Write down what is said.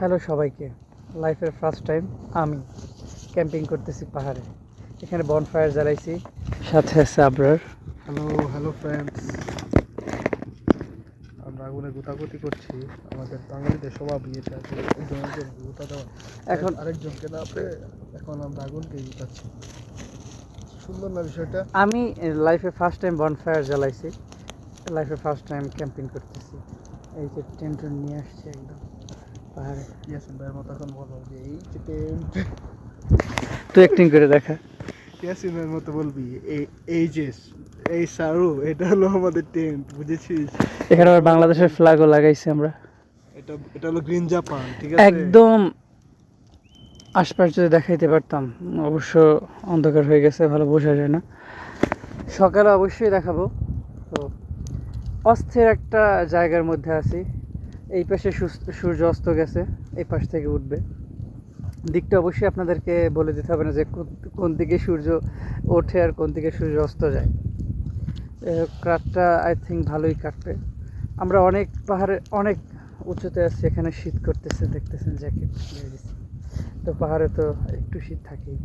Hello সবাইকে। লাইফের first time আমি ক্যাম্পিং করতেছি পাহাড়ে। এখানে বনফায়ার জ্বালাইছি, সাথে আছে আবরার। হ্যালো হ্যালো ফ্রেন্ডস, আমরা আগুনে গোতাগুতি করছি। আমাদের বাঙালিদের স্বভাব এটা যে একজনকে গোতা দেওয়া, এখন আরেকজনকে না পেয়ে এখন আমরা আগুনকে গোতাচ্ছি। সুন্দর না বিষয়টা? আমি লাইফে ফার্স্ট টাইম বনফায়ার জ্বালাইছি, লাইফে ফার্স্ট টাইম ক্যাম্পিং করতেছি। এই যে টেন্ট নিয়ে আসছে একদম পাহাড়ে। ইয়াসিন ভাইয়ের মতো এখন বলো যে এই যে টেন্ট, তুই অ্যাক্টিং করে দেখা। ইয়াসিন ভাইয়ের মতো বলবি এই যে এই সারু, এটা হলো আমাদের টেন্ট, বুঝেছিস? এখানে আবার বাংলাদেশের ফ্ল্যাগও লাগাইছি আমরা। এটা হলো গ্রিন জাপান, ঠিক আছে? একদম আশপাশ যদি দেখাইতে পারতাম, অবশ্য অন্ধকার হয়ে গেছে, ভালো বোঝা যায় না। সকালে অবশ্যই দেখাবো। তো অস্থির একটা জায়গার মধ্যে আছি। এই পাশে সূর্য অস্ত গেছে, এই পাশ থেকে উঠবে। দিকটা অবশ্যই আপনাদেরকে বলে দিতে হবে না যে কোন দিকে সূর্য ওঠে আর কোন দিকে সূর্য অস্ত যায়। রাতটা আই থিঙ্ক ভালোই কাটবে। আমরা অনেক পাহাড়ে অনেক উঁচুতে আছি, এখানে শীত করতেছে, দেখতেছেন জ্যাকেট নিয়ে গেছি। তো পাহাড়ে তো একটু শীত থাকেই।